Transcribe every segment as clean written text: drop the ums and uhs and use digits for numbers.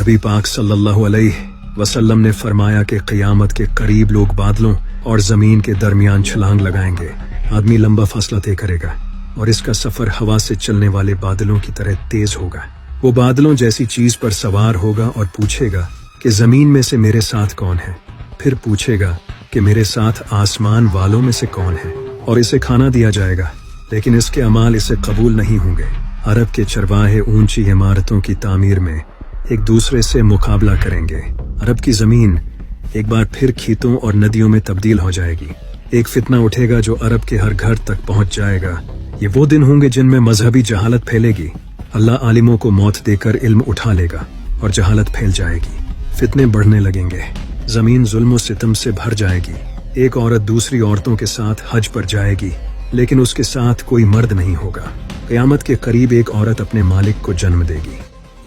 नबी पाक सल्लल्लाहु अलैहि वसल्लम ने फरमाया कि क़यामत के करीब लोग बादलों और ज़मीन के दरमियान छलांग लगाएंगे। आदमी लंबा फासला तय करेगा और इसका सफ़र हवा से चलने वाले बादलों की तरह तेज होगा। वो बादलों जैसी चीज पर सवार होगा और पूछेगा कि ज़मीन में से मेरे साथ कौन है। फिर पूछेगा कि मेरे साथ आसमान वालों में से कौन है, और इसे खाना दिया जाएगा, लेकिन इसके अमाल इसे कबूल नहीं होंगे। अरब के चरवाहे ऊंची इमारतों की तामीर में एक दूसरे से मुकाबला करेंगे। अरब की जमीन एक बार फिर खेतों और नदियों में तब्दील हो जाएगी। एक फितना उठेगा जो अरब के हर घर तक पहुंच जाएगा। ये वो दिन होंगे जिनमें मजहबी जहालत फैलेगी। अल्लाह आलिमों को मौत देकर इल्म उठा लेगा और जहालत फैल जाएगी। फितने बढ़ने लगेंगे, जमीन जुल्म और सितम से भर जाएगी। एक औरत दूसरी औरतों के साथ हज पर जाएगी, लेकिन उसके साथ कोई मर्द नहीं होगा। क़यामत के करीब एक औरत अपने मालिक को जन्म देगी,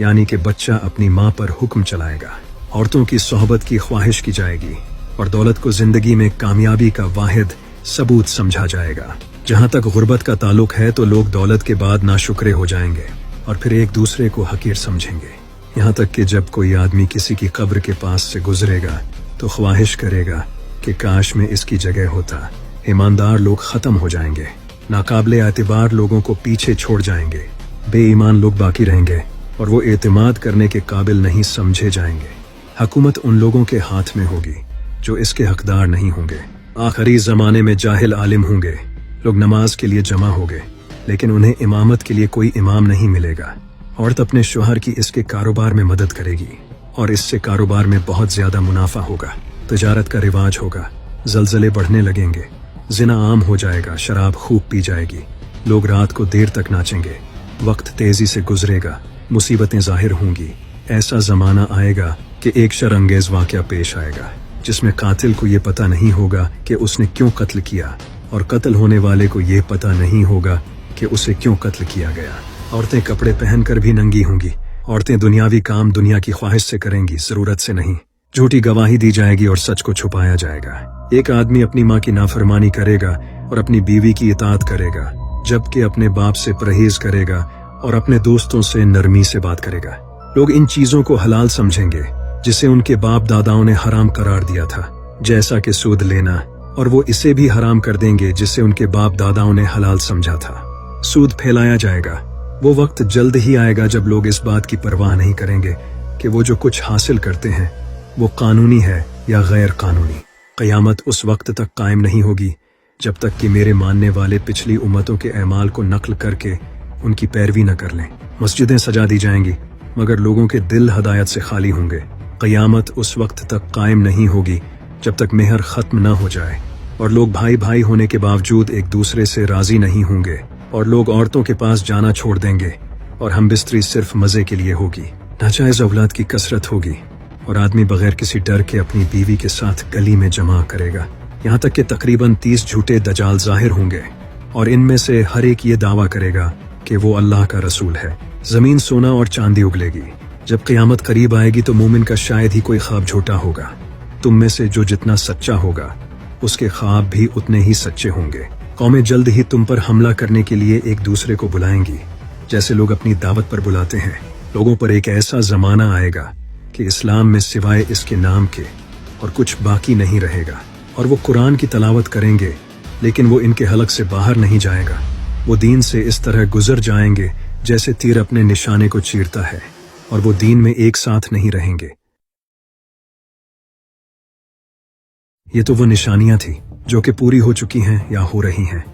यानी कि बच्चा अपनी माँ पर हुक्म चलाएगा। औरतों की सोहबत की ख्वाहिश की जाएगी और दौलत को जिंदगी में कामयाबी का वाहिद सबूत समझा जाएगा। जहाँ तक गुर्बत का ताल्लुक है तो लोग दौलत के बाद नाशुक्रे हो जाएंगे और फिर एक दूसरे को हकीर समझेंगे। यहाँ तक कि जब कोई आदमी किसी की कब्र के पास से गुजरेगा तो ख्वाहिश करेगा कि काश में इसकी जगह होता। ईमानदार लोग खत्म हो जाएंगे, नाकाबिले एतबार लोगों को पीछे छोड़ जाएंगे, बेईमान लोग बाकी रहेंगे और वो एतमाद करने के काबिल नहीं समझे जाएंगे। हुकूमत उन लोगों के हाथ में होगी जो इसके हकदार नहीं होंगे। आखिरी जमाने में जाहिल आलिम होंगे। लोग नमाज के लिए जमा होंगे, लेकिन उन्हें इमामत के लिए कोई इमाम नहीं मिलेगा। औरत अपने शोहर की इसके कारोबार में मदद करेगी और इससे कारोबार में बहुत ज्यादा मुनाफा होगा। तिजारत का रिवाज होगा, जलजले बढ़ने लगेंगे, जिना आम हो जाएगा, शराब खूब पी जाएगी, लोग रात को देर तक नाचेंगे, वक्त तेजी से गुजरेगा, मुसीबतें जाहिर होंगी। ऐसा जमाना आएगा कि एक शर्अंगेज वाक़या पेश आएगा जिसमें कातिल को ये पता नहीं होगा कि उसने क्यों कत्ल किया और कत्ल होने वाले को ये पता नहीं होगा कि उसे क्यों कत्ल किया गया। औरतें कपड़े पहनकर भी नंगी होंगी। औरतें दुनियावी काम दुनिया की ख्वाहिश से करेंगी, जरूरत से नहीं। झूठी गवाही दी जाएगी और सच को छुपाया जाएगा। एक आदमी अपनी माँ की नाफरमानी करेगा और अपनी बीवी की इताअत करेगा, जबकि अपने बाप से परहेज करेगा और अपने दोस्तों से नरमी से बात करेगा। लोग इन चीजों को हलाल समझेंगे जिसे उनके बाप दादाओं ने हराम करार दिया था, जैसा कि सूद लेना, और वो इसे भी हराम कर देंगे जिसे उनके बाप दादाओं ने हलाल समझा था। सूद फैलाया जाएगा। वो वक्त जल्द ही आएगा जब लोग इस बात की परवाह नहीं करेंगे कि वो जो कुछ हासिल करते हैं वो कानूनी है या गैर कानूनी। क़यामत उस वक्त तक कायम नहीं होगी जब तक कि मेरे मानने वाले पिछली उम्मतों के अमाल को नकल करके उनकी पैरवी न कर लें। मस्जिदें सजा दी जाएंगी मगर लोगों के दिल हदायत से खाली होंगे। क़यामत उस वक्त तक कायम नहीं होगी जब तक मेहर खत्म न हो जाए और लोग भाई भाई होने के बावजूद एक दूसरे से राजी नहीं होंगे और लोग औरतों के पास जाना छोड़ देंगे और हम बिस्तरी सिर्फ मजे के लिए होगी। नाजायज औलाद की कसरत होगी और आदमी बगैर किसी डर के अपनी बीवी के साथ गली में जमा करेगा। यहाँ तक कि तकरीबन 30 झूठे दजाल जाहिर होंगे और इनमें से हर एक ये दावा करेगा कि वो अल्लाह का रसूल है। जमीन सोना और चांदी उगलेगी। जब क़यामत करीब आएगी तो मोमिन का शायद ही कोई ख्वाब झूठा होगा। तुम में से जो जितना सच्चा होगा उसके ख्वाब भी उतने ही सच्चे होंगे। कौमें जल्द ही तुम पर हमला करने के लिए एक दूसरे को बुलाएंगी, जैसे लोग अपनी दावत पर बुलाते हैं। लोगों पर एक ऐसा जमाना आएगा कि इस्लाम में सिवाय इसके नाम के और कुछ बाकी नहीं रहेगा और वो कुरान की तलावत करेंगे लेकिन वो इनके हलक से बाहर नहीं जाएगा। वो दीन से इस तरह गुजर जाएंगे जैसे तीर अपने निशाने को चीरता है और वो दीन में एक साथ नहीं रहेंगे। ये तो वो निशानियां थी जो कि पूरी हो चुकी हैं या हो रही हैं,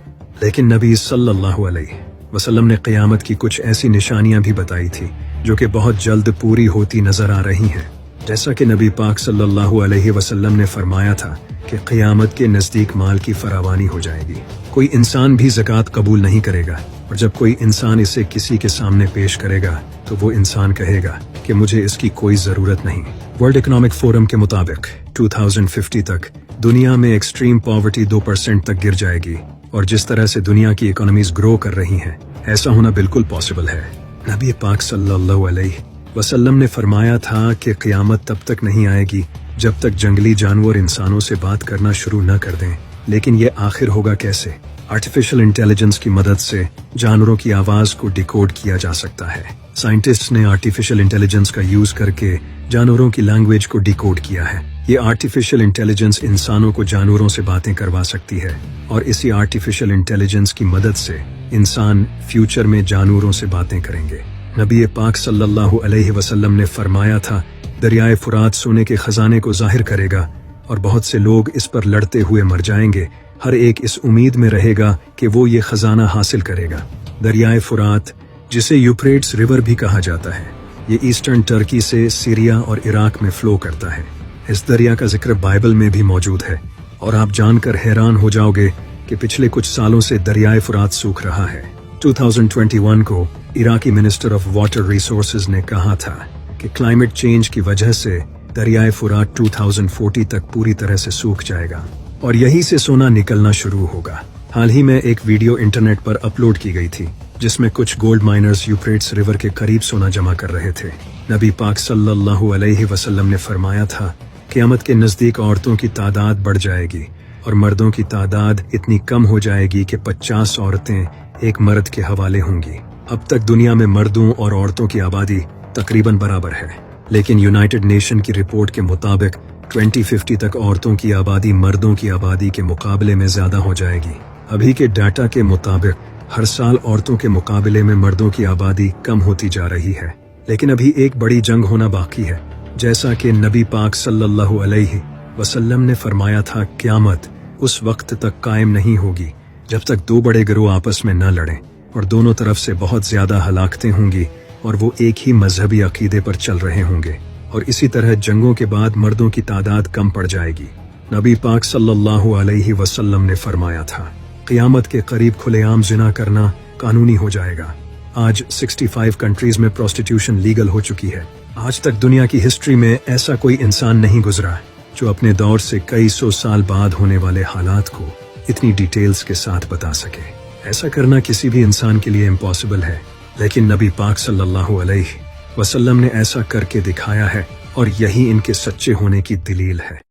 लेकिन नबी सल्लल्लाहु अलैहि वसल्लम ने क़यामत की कुछ ऐसी निशानियां भी बताई थी जो कि बहुत जल्द पूरी होती नजर आ रही हैं। जैसा कि नबी पाक सल्लल्लाहु अलैहि वसल्लम ने फरमाया था कि क़यामत के नज़दीक माल की फरावानी हो जाएगी। कोई इंसान भी ज़कात कबूल नहीं करेगा और जब कोई इंसान इसे किसी के सामने पेश करेगा तो वो इंसान कहेगा कि मुझे इसकी कोई ज़रूरत नहीं। वर्ल्ड इकोनॉमिक फोरम के मुताबिक 2050 तक दुनिया में एक्सट्रीम पॉवर्टी 2% तक गिर जाएगी और जिस तरह से दुनिया की इकोनॉमीज ग्रो कर रही हैं, ऐसा होना बिल्कुल पॉसिबल है। नबी पाक सल्लल्लाहु अलैहि वसल्लम ने फरमाया था कि क़यामत तब तक नहीं आएगी जब तक जंगली जानवर इंसानों से बात करना शुरू न कर दें। लेकिन ये आखिर होगा कैसे? आर्टिफिशियल इंटेलिजेंस की मदद से जानवरों की आवाज को डिकोड किया जा सकता है। साइंटिस्ट्स ने आर्टिफिशियल इंटेलिजेंस का यूज करके जानवरों की लैंग्वेज को डिकोड किया है। ये आर्टिफिशियल इंटेलिजेंस इंसानों को जानवरों से बातें करवा सकती है और इसी आर्टिफिशियल इंटेलिजेंस की मदद से इंसान फ्यूचर में जानवरों से बातें करेंगे। नबी पाक सल्लल्लाहु अलैहि वसल्लम ने फरमाया था, दरियाए फुरात सोने के खजाने को जाहिर करेगा और बहुत से लोग इस पर लड़ते हुए मर जाएंगे। हर एक इस उम्मीद में रहेगा कि वो ये खजाना हासिल करेगा। दरियाए फुरात, जिसे यूफ्रेट्स रिवर भी कहा जाता है, ये ईस्टर्न टर्की से सीरिया और इराक में फ्लो करता है। इस दरिया का जिक्र बाइबल में भी मौजूद है और आप जानकर हैरान हो जाओगे कि पिछले कुछ सालों से दरियाए फुरात सूख रहा है। 2021 को Iraqi minister of water resources ने कहा था कि क्लाइमेट चेंज की वजह से दरियाए फुरात 2040 तक पूरी तरह से सूख जाएगा और यहीं से सोना निकलना शुरू होगा। हाल ही में एक वीडियो इंटरनेट पर अपलोड की गई थी जिसमें कुछ गोल्ड माइनर्स यूफ्रेट्स रिवर के करीब सोना जमा कर रहे थे। नबी पाक सल्लल्लाहु अलैहि वसल्लम ने फरमाया था, क़यामत के नजदीक औरतों की तादाद बढ़ जाएगी और मर्दों की तादाद इतनी कम हो जाएगी कि 50 औरतें एक मर्द के हवाले होंगी। अब तक दुनिया में मर्दों और औरतों की आबादी तकरीबन बराबर है, लेकिन यूनाइटेड नेशन की रिपोर्ट के मुताबिक 2050 तक औरतों की आबादी मर्दों की आबादी के मुकाबले में ज्यादा हो जाएगी। अभी के डाटा के मुताबिक हर साल औरतों के मुकाबले में मर्दों की आबादी कम होती जा रही है, लेकिन अभी एक बड़ी जंग होना बाकी है। जैसा कि नबी पाक सल्लल्लाहु अलैहि वसल्लम ने फरमाया था, क़यामत उस वक्त तक कायम नहीं होगी जब तक दो बड़े गिरोह आपस में न लड़ें और दोनों तरफ से बहुत ज्यादा हलाकतें होंगी और वो एक ही मजहबी अकीदे पर चल रहे होंगे और इसी तरह जंगों के बाद मर्दों की तादाद कम पड़ जाएगी। नबी पाक सल्लल्लाहु अलैहि वसल्लम ने फरमाया था, क़यामत के करीब खुलेआम जिना करना कानूनी हो जाएगा। आज 65 कंट्रीज में प्रोस्टिट्यूशन लीगल हो चुकी है। आज तक दुनिया की हिस्ट्री में ऐसा कोई इंसान नहीं गुजरा जो अपने दौर से कई सौ साल बाद होने वाले हालात को इतनी डिटेल्स के साथ बता सके। ऐसा करना किसी भी इंसान के लिए इम्पॉसिबल है, लेकिन नबी पाक सल्लल्लाहु अलैहि वसल्लम ने ऐसा करके दिखाया है और यही इनके सच्चे होने की दलील है।